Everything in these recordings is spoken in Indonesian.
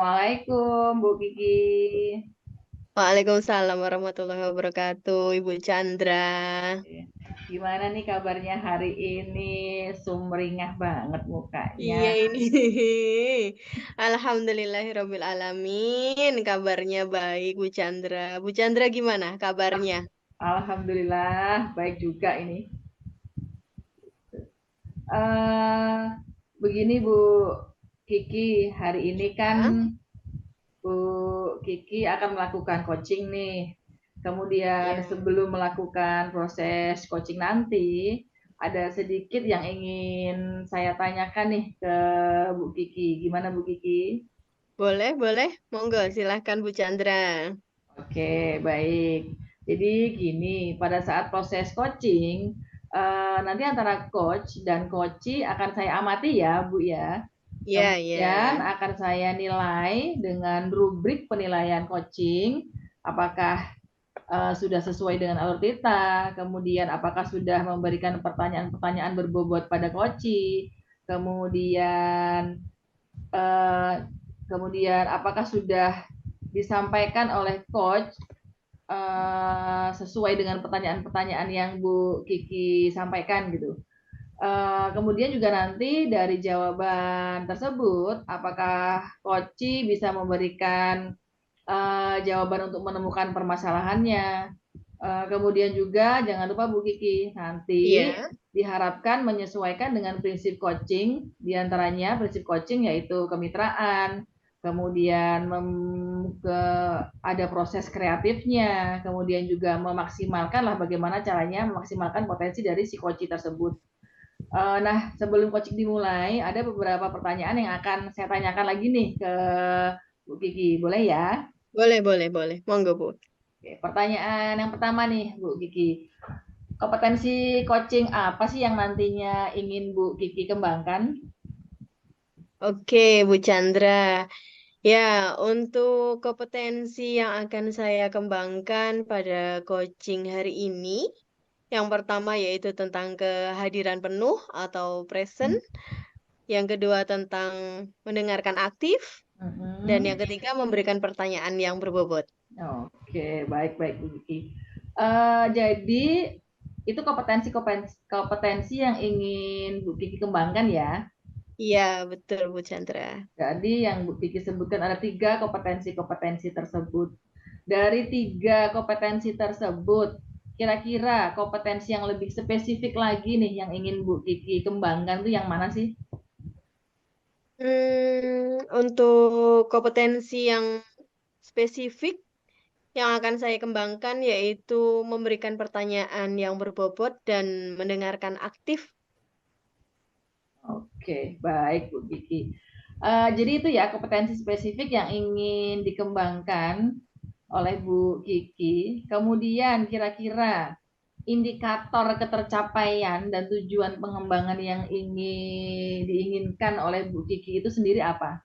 Assalamualaikum, Bu Kiki. Waalaikumsalam warahmatullahi wabarakatuh, Ibu Chandra. Gimana nih kabarnya hari ini? Sumringah banget mukanya. Iya ini. Alhamdulillahirabbil alamin. Kabarnya baik, Bu Chandra. Bu Chandra gimana kabarnya? Alhamdulillah, baik juga ini. eh Begini Bu Kiki, hari ini kan Ya, Bu Kiki akan melakukan coaching nih. Kemudian ya. sebelum melakukan proses coaching nanti, ada sedikit yang ingin saya tanyakan nih ke Bu Kiki. Gimana Bu Kiki? Boleh, boleh. Monggo, silahkan Bu Chandra. Oke, baik. Jadi gini, pada saat proses coaching, nanti antara coach dan coachee akan saya amati ya, Bu ya. Ya, Kemudian ya. akan saya nilai dengan rubrik penilaian coaching, apakah sudah sesuai dengan alur kita, kemudian apakah sudah memberikan pertanyaan-pertanyaan berbobot pada coachee, kemudian eh, kemudian apakah sudah disampaikan oleh coach sesuai dengan pertanyaan-pertanyaan yang Bu Kiki sampaikan gitu. Kemudian juga nanti dari jawaban tersebut, apakah Koci bisa memberikan jawaban untuk menemukan permasalahannya. Kemudian juga jangan lupa Bu Kiki, nanti Ya. diharapkan menyesuaikan dengan prinsip coaching, diantaranya prinsip coaching yaitu kemitraan, kemudian ada proses kreatifnya, kemudian juga memaksimalkan lah bagaimana caranya memaksimalkan potensi dari si coaching tersebut. Nah, sebelum coaching dimulai, ada beberapa pertanyaan yang akan saya tanyakan lagi nih ke Bu Kiki. Boleh ya? Boleh, boleh, boleh. Monggo, Bu. Oke, pertanyaan yang pertama nih, Bu Kiki. Kompetensi coaching apa sih yang nantinya ingin Bu Kiki kembangkan? Oke, Bu Chandra. Ya, untuk kompetensi yang akan saya kembangkan pada coaching hari ini, yang pertama yaitu tentang kehadiran penuh atau present, yang kedua tentang mendengarkan aktif, dan Mhm. yang ketiga memberikan pertanyaan yang berbobot. Oke, baik-baik Bu Kiki. Jadi itu kompetensi yang ingin Bu Kiki kembangkan ya. Iya, betul Bu Chandra. Jadi yang Bu Kiki sebutkan ada tiga kompetensi-kompetensi tersebut. Dari tiga kompetensi tersebut, kira-kira kompetensi yang lebih spesifik lagi nih yang ingin Bu Kiki kembangkan tuh yang mana sih? Untuk kompetensi yang spesifik yang akan saya kembangkan yaitu memberikan pertanyaan yang berbobot dan mendengarkan aktif. Oke, baik Bu Kiki. Jadi itu ya kompetensi spesifik yang ingin dikembangkan oleh Bu Kiki. Kemudian kira-kira indikator ketercapaian dan tujuan pengembangan yang ingin diinginkan oleh Bu Kiki itu sendiri apa?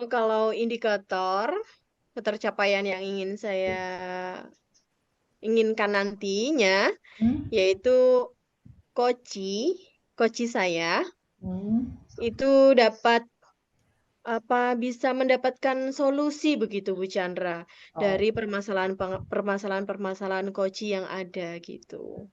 Kalau indikator ketercapaian yang ingin saya inginkan nantinya Hmm? yaitu koci, koci saya Hmm? itu dapat bisa mendapatkan solusi begitu Bu Chandra Oh, dari permasalahan-permasalahan koci yang ada gitu.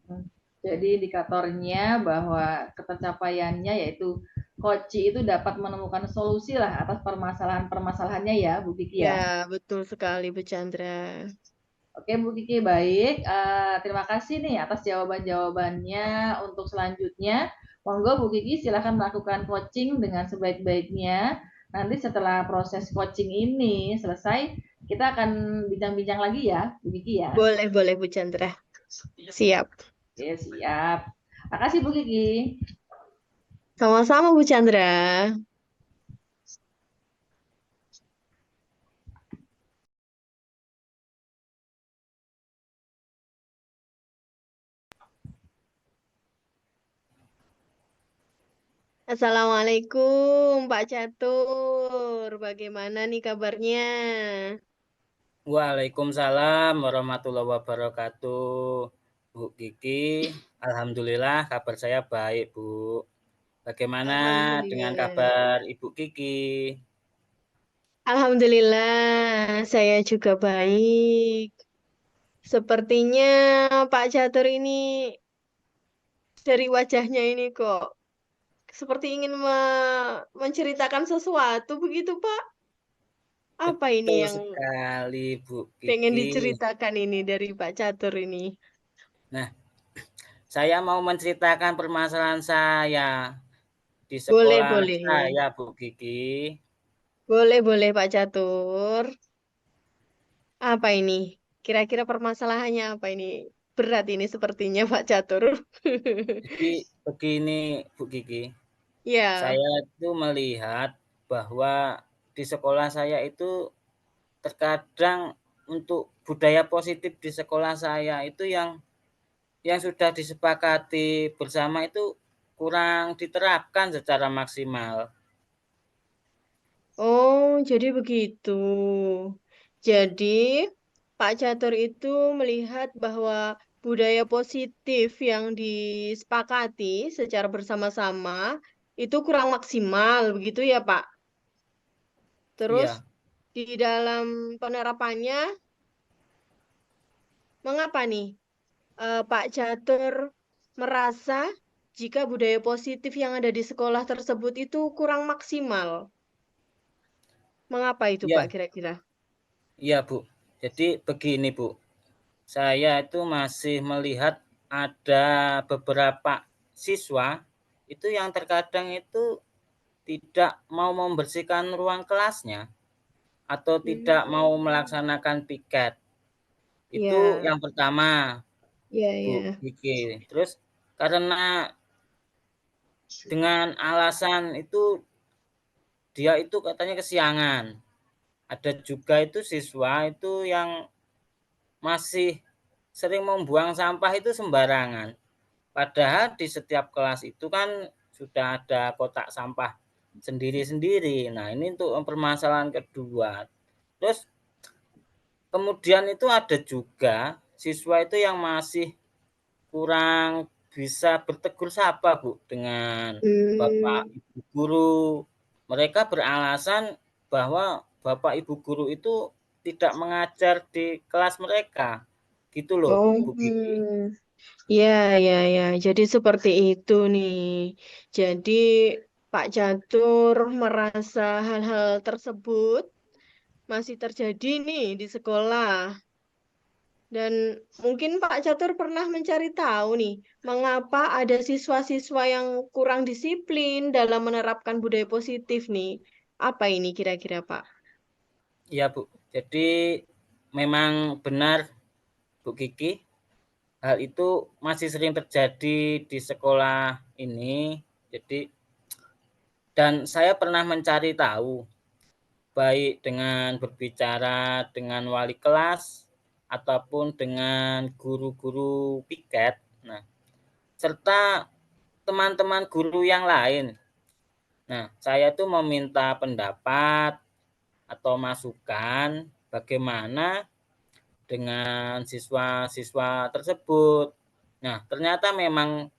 jadi indikatornya bahwa ketercapaiannya yaitu Koci itu dapat menemukan solusi lah atas permasalahan-permasalahannya ya, Bu Kiki Ya, ya. betul sekali Bu Chandra. Oke, Bu Kiki, baik. Terima kasih nih atas jawaban-jawabannya. Untuk selanjutnya, monggo Bu Kiki silahkan melakukan coaching dengan sebaik-baiknya. Nanti setelah proses coaching ini selesai, kita akan bincang-bincang lagi ya, Bu Kiki ya. Boleh, boleh Bu Chandra. Siap. Oke, siap. Makasih Bu Kiki. Sama-sama Bu Chandra. Assalamualaikum Pak Catur. Bagaimana nih kabarnya? Waalaikumsalam warahmatullahi wabarakatuh. Bu Kiki, alhamdulillah kabar saya baik, Bu. Bagaimana dengan Alhamdulillah. kabar Ibu Kiki? Alhamdulillah, saya juga baik. Sepertinya Pak Catur ini dari wajahnya ini kok seperti ingin menceritakan sesuatu begitu, Pak. Apa ini Betul yang sekali, Bu pengen Kiki. diceritakan ini dari Pak Catur ini? Nah, saya mau menceritakan permasalahan saya di Boleh, sekolah boleh ya. saya, Bu Kiki. Boleh, boleh Pak Catur. Apa ini? Kira-kira permasalahannya apa ini? Berat ini sepertinya Pak Catur. Jadi begini, Bu Kiki. Ya. Saya itu melihat bahwa di sekolah saya itu terkadang untuk budaya positif di sekolah saya itu yang sudah disepakati bersama itu kurang diterapkan secara maksimal. Oh, jadi begitu. Jadi, Pak Catur itu melihat bahwa budaya positif yang disepakati secara bersama-sama itu kurang maksimal, begitu ya, Pak? Terus Iya, di dalam penerapannya, mengapa nih Pak Catur merasa jika budaya positif yang ada di sekolah tersebut itu kurang maksimal? Mengapa itu, Pak, iya, kira-kira? iya, Bu. Jadi begini, Bu. Saya itu masih melihat ada beberapa siswa itu yang terkadang itu tidak mau membersihkan ruang kelasnya atau tidak mau Hmm, melaksanakan piket. Itu ya, yang pertama, ya, Bu ya. Kiki. Terus karena dengan alasan itu dia itu katanya kesiangan. Ada juga itu siswa itu yang masih sering membuang sampah itu sembarangan. Padahal di setiap kelas itu kan sudah ada kotak sampah sendiri-sendiri. Nah, ini untuk permasalahan kedua. Terus kemudian itu ada juga siswa itu yang masih kurang bisa bertegur sapa, Bu, dengan bapak Hmm, ibu guru. Mereka beralasan bahwa bapak ibu guru itu tidak mengajar di kelas mereka. Gitu loh, oh, Bu Kiki. ya, ya, ya. Jadi seperti itu nih. Jadi Pak Catur merasa hal-hal tersebut masih terjadi nih di sekolah. Dan mungkin Pak Catur pernah mencari tahu nih, mengapa ada siswa-siswa yang kurang disiplin dalam menerapkan budaya positif nih. Apa ini kira-kira, Pak? Iya, Bu. Jadi memang benar, Bu Kiki, hal itu masih sering terjadi di sekolah ini. Jadi dan saya pernah mencari tahu, baik dengan berbicara dengan wali kelas ataupun dengan guru-guru piket. Nah, serta teman-teman guru yang lain. Nah, saya tuh meminta pendapat atau masukan bagaimana dengan siswa-siswa tersebut. Nah, ternyata memang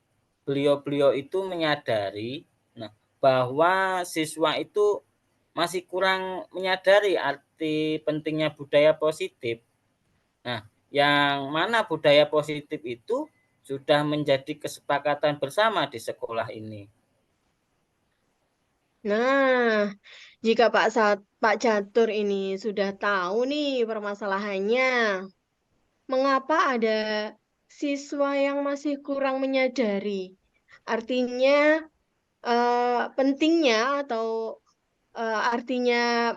beliau-beliau itu menyadari, nah, bahwa siswa itu masih kurang menyadari arti pentingnya budaya positif. Nah, yang mana budaya positif itu sudah menjadi kesepakatan bersama di sekolah ini. Nah, jika Pak Catur ini sudah tahu nih permasalahannya, mengapa ada siswa yang masih kurang menyadari? Artinya pentingnya atau artinya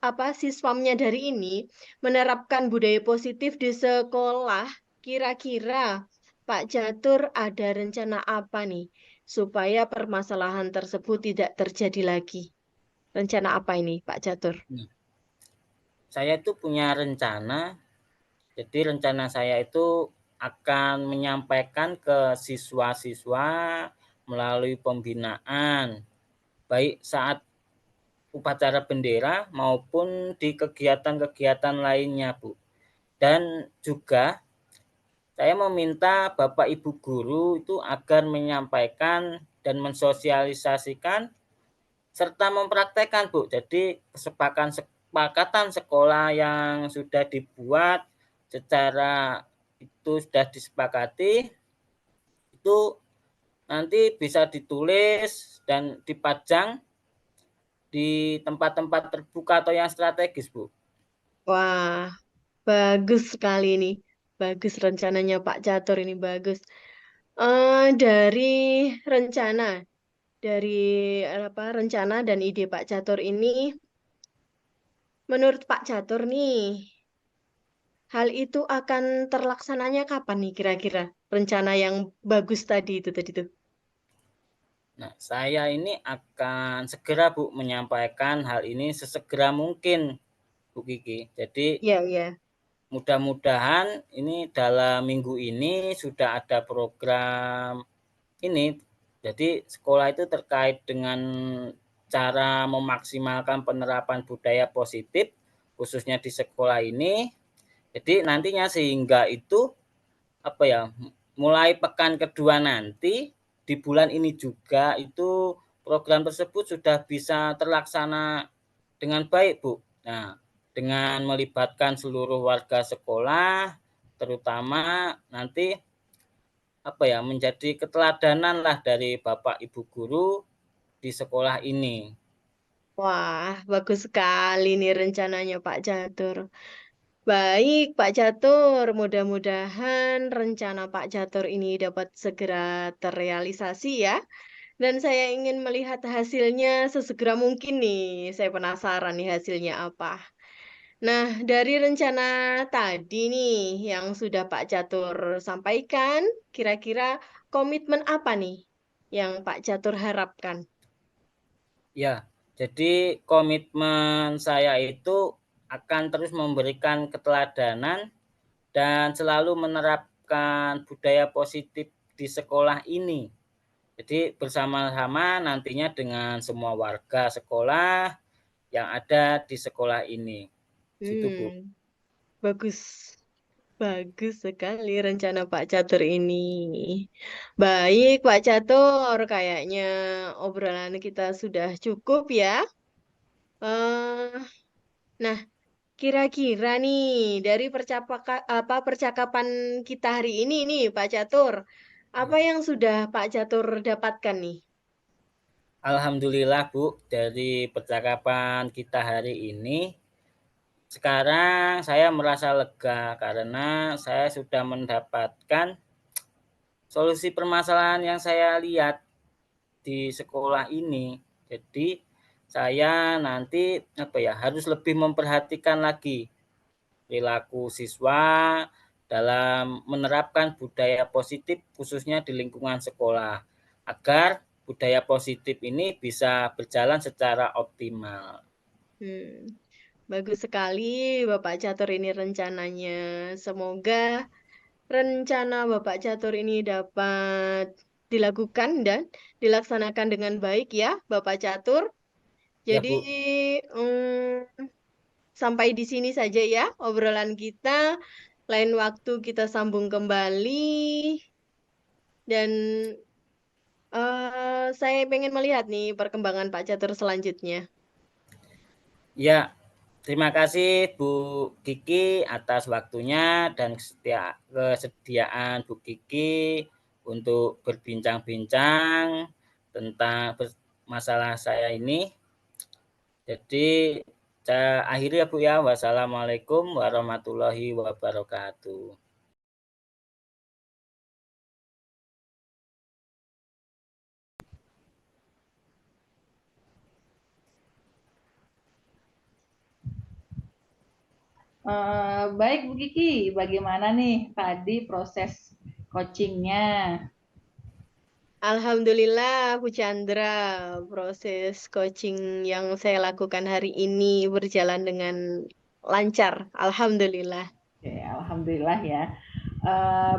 apa siswa menyadari ini menerapkan budaya positif di sekolah, kira-kira Pak Catur ada rencana apa nih supaya permasalahan tersebut tidak terjadi lagi? Rencana apa ini, Pak Catur? Nah, saya itu punya rencana, jadi rencana saya itu akan menyampaikan ke siswa-siswa melalui pembinaan, baik saat upacara bendera maupun di kegiatan-kegiatan lainnya, Bu. Dan juga saya meminta Bapak Ibu guru itu agar menyampaikan dan mensosialisasikan serta mempraktekkan, Bu. Jadi kesepakatan sekolah yang sudah dibuat secara itu sudah disepakati, itu nanti bisa ditulis dan dipajang di tempat-tempat terbuka atau yang strategis, Bu. Wah, bagus sekali nih. Bagus rencananya Pak Catur ini bagus. Dari rencana dan ide Pak Catur ini, menurut Pak Catur nih, hal itu akan terlaksananya kapan nih kira-kira? Rencana yang bagus tadi itu tadi tuh. Nah, saya ini akan segera, Bu, menyampaikan hal ini sesegera mungkin, Bu Kiki. Jadi Iya, iya. mudah-mudahan ini dalam minggu ini sudah ada program ini. Jadi sekolah itu terkait dengan cara memaksimalkan penerapan budaya positif khususnya di sekolah ini. Jadi nantinya sehingga itu apa ya, mulai pekan kedua nanti di bulan ini juga itu program tersebut sudah bisa terlaksana dengan baik, Bu. Nah, dengan melibatkan seluruh warga sekolah, terutama nanti apa ya, menjadi keteladanan lah dari Bapak Ibu guru di sekolah ini. Wah, bagus sekali nih rencananya Pak Catur. Baik, Pak Catur. Mudah-mudahan rencana Pak Catur ini dapat segera terrealisasi ya. Dan saya ingin melihat hasilnya sesegera mungkin nih. Saya penasaran nih hasilnya apa. Nah, dari rencana tadi nih yang sudah Pak Catur sampaikan, kira-kira komitmen apa nih yang Pak Catur harapkan? Ya, jadi komitmen saya itu akan terus memberikan keteladanan dan selalu menerapkan budaya positif di sekolah ini. Jadi bersama-sama nantinya dengan semua warga sekolah yang ada di sekolah ini. Situ, Bu. Bagus. Bagus sekali rencana Pak Catur ini. Baik, Pak Catur, kayaknya obrolan kita sudah cukup ya. Eh, nah, kira-kira nih dari percakapan kita hari ini nih, Pak Catur, apa Ya. yang sudah Pak Catur dapatkan nih? Alhamdulillah, Bu, dari percakapan kita hari ini sekarang saya merasa lega karena saya sudah mendapatkan solusi permasalahan yang saya lihat di sekolah ini. Jadi saya nanti apa ya, harus lebih memperhatikan lagi perilaku siswa dalam menerapkan budaya positif khususnya di lingkungan sekolah agar budaya positif ini bisa berjalan secara optimal. Hmm, bagus sekali Bapak Catur ini rencananya. Semoga rencana Bapak Catur ini dapat dilakukan dan dilaksanakan dengan baik ya, Bapak Catur. Ya, Jadi, Bu. sampai di sini saja ya obrolan kita. Lain waktu kita sambung kembali. Dan saya pengen melihat nih perkembangan Pak Catur selanjutnya. Ya, terima kasih Bu Kiki atas waktunya dan kesediaan Bu Kiki untuk berbincang-bincang tentang masalah saya ini. Jadi saya akhiri ya Bu ya. Wassalamualaikum warahmatullahi wabarakatuh. Baik Bu Kiki, bagaimana nih tadi proses coachingnya? Alhamdulillah, Bu Chandra, proses coaching yang saya lakukan hari ini berjalan dengan lancar. Alhamdulillah. Oke, alhamdulillah ya.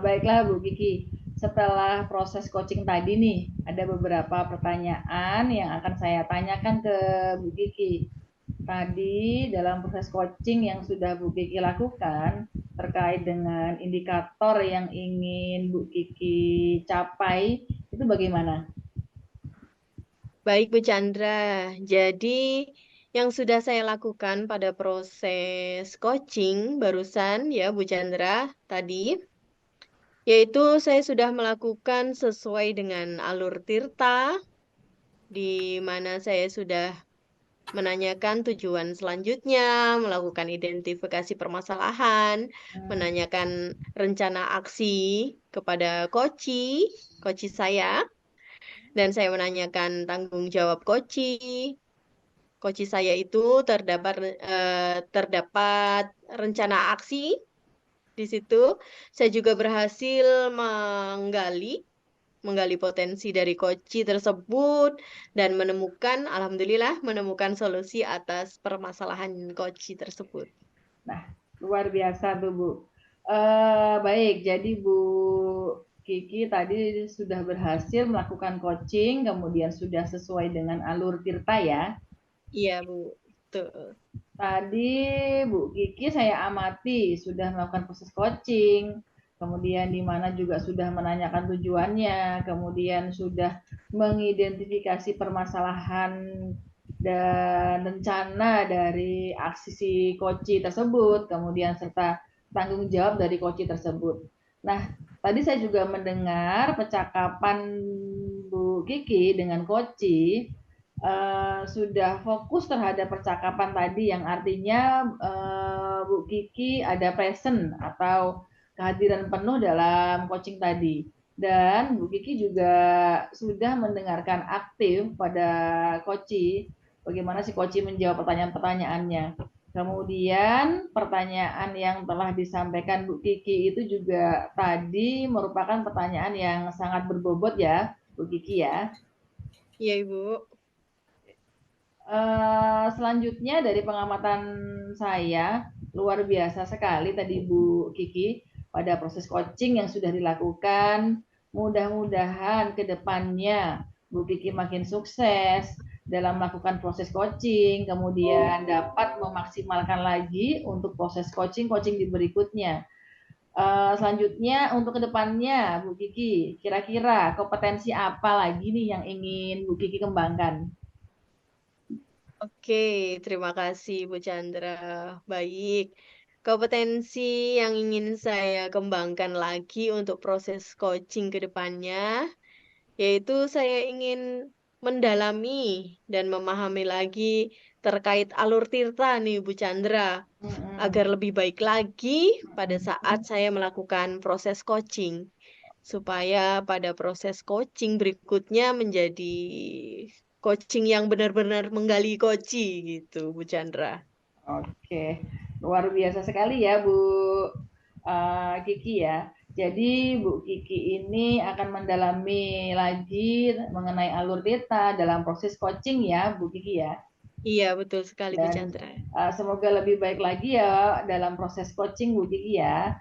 Baiklah Bu Kiki, setelah proses coaching tadi nih, ada beberapa pertanyaan yang akan saya tanyakan ke Bu Kiki. Tadi dalam proses coaching yang sudah Bu Kiki lakukan terkait dengan indikator yang ingin Bu Kiki capai, itu bagaimana? Baik, Bu Chandra. Jadi, yang sudah saya lakukan pada proses coaching barusan ya, Bu Chandra, tadi, yaitu saya sudah melakukan sesuai dengan alur Tirta, di mana saya sudah menanyakan tujuan selanjutnya, melakukan identifikasi permasalahan, menanyakan rencana aksi kepada coach saya, dan saya menanyakan tanggung jawab coach saya itu terdapat rencana aksi di situ. Saya juga berhasil menggali potensi dari coach tersebut dan alhamdulillah menemukan solusi atas permasalahan coach tersebut. Nah, luar biasa tuh Bu. Baik, jadi Bu Kiki tadi sudah berhasil melakukan coaching, kemudian sudah sesuai dengan alur Tirta ya. Iya, Bu. Tuh. Tadi Bu Kiki saya amati sudah melakukan proses coaching, kemudian di mana juga sudah menanyakan tujuannya, kemudian sudah mengidentifikasi permasalahan dan rencana dari aksi si coach tersebut, kemudian serta tanggung jawab dari coach tersebut. Nah, tadi saya juga mendengar percakapan Bu Kiki dengan coach sudah fokus terhadap percakapan tadi yang artinya Bu Kiki ada present atau kehadiran penuh dalam coaching tadi. Dan Bu Kiki juga sudah mendengarkan aktif pada Koci, bagaimana si Koci menjawab pertanyaan-pertanyaannya. Kemudian pertanyaan yang telah disampaikan Bu Kiki itu juga tadi merupakan pertanyaan yang sangat berbobot ya, Bu Kiki ya. Iya, Ibu. Selanjutnya dari pengamatan saya, luar biasa sekali tadi Bu Kiki pada proses coaching yang sudah dilakukan. Mudah-mudahan ke depannya Bu Kiki makin sukses dalam melakukan proses coaching, kemudian dapat memaksimalkan lagi untuk proses coaching di berikutnya. Selanjutnya untuk kedepannya Bu Kiki, kira-kira kompetensi apa lagi nih yang ingin Bu Kiki kembangkan? Oke, terima kasih Bu Chandra. Baik, kompetensi yang ingin saya kembangkan lagi untuk proses coaching ke depannya, yaitu saya ingin mendalami dan memahami lagi terkait alur Tirta nih Bu Chandra, agar lebih baik lagi pada saat saya melakukan proses coaching, supaya pada proses coaching berikutnya menjadi coaching yang benar-benar menggali coaching gitu, Bu Chandra. Oke, luar biasa sekali ya Bu Kiki ya. Jadi Bu Kiki ini akan mendalami lagi mengenai alur data dalam proses coaching ya Bu Kiki ya. Iya, betul sekali Bu Dan Chandra. semoga lebih baik lagi ya dalam proses coaching Bu Kiki ya.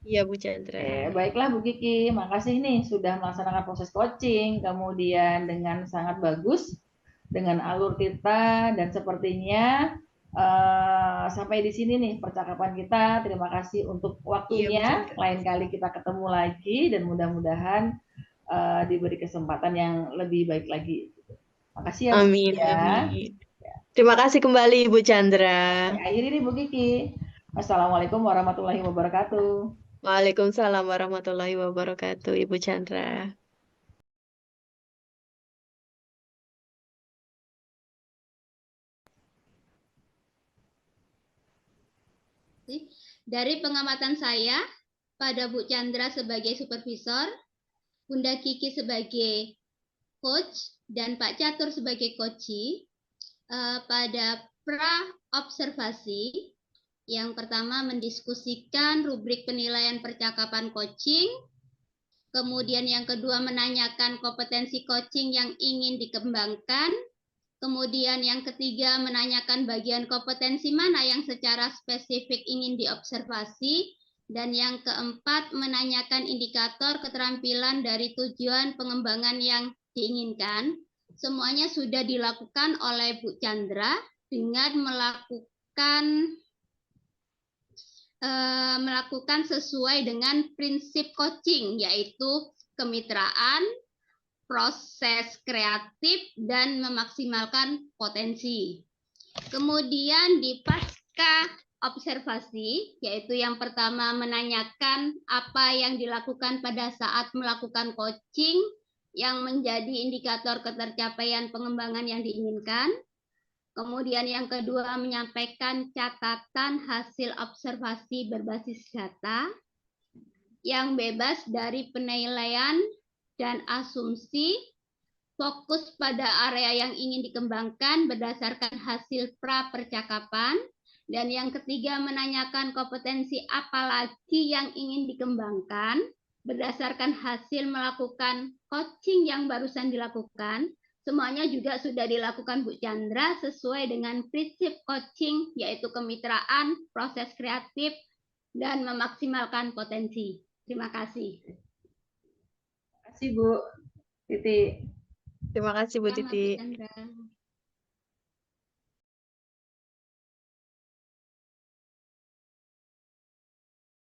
Iya Bu Chandra. Baiklah Bu Kiki, makasih nih sudah melaksanakan proses coaching, kemudian dengan sangat bagus, dengan alur kita, dan sepertinya sampai di sini nih percakapan kita. Terima kasih untuk waktunya. Lain kali kita ketemu lagi dan mudah-mudahan diberi kesempatan yang lebih baik lagi. Makasih ya Bu Amin, ya. amin. Terima kasih kembali Bu Chandra. Akhiri nih Bu Kiki. Assalamualaikum warahmatullahi wabarakatuh. Waalaikumsalam warahmatullahi wabarakatuh, Ibu Chandra. Dari pengamatan saya, pada Bu Chandra sebagai supervisor, Bunda Kiki sebagai coach, dan Pak Catur sebagai coachee, pada pra-observasi, yang pertama mendiskusikan rubrik penilaian percakapan coaching, kemudian yang kedua menanyakan kompetensi coaching yang ingin dikembangkan, kemudian yang ketiga menanyakan bagian kompetensi mana yang secara spesifik ingin diobservasi, dan yang keempat menanyakan indikator keterampilan dari tujuan pengembangan yang diinginkan. Semuanya sudah dilakukan oleh Bu Chandra dengan melakukan sesuai dengan prinsip coaching, yaitu kemitraan, proses kreatif, dan memaksimalkan potensi. Kemudian di pasca observasi, yaitu yang pertama menanyakan apa yang dilakukan pada saat melakukan coaching yang menjadi indikator ketercapaian pengembangan yang diinginkan. Kemudian yang kedua menyampaikan catatan hasil observasi berbasis data yang bebas dari penilaian dan asumsi, fokus pada area yang ingin dikembangkan berdasarkan hasil pra-percakapan. Dan yang ketiga menanyakan kompetensi apa lagi yang ingin dikembangkan berdasarkan hasil melakukan coaching yang barusan dilakukan. Semuanya juga sudah dilakukan Bu Chandra sesuai dengan prinsip coaching, yaitu kemitraan, proses kreatif, dan memaksimalkan potensi. Terima kasih. Terima kasih Bu Titi. Terima kasih Bu Sama Bu Titi. Chandra.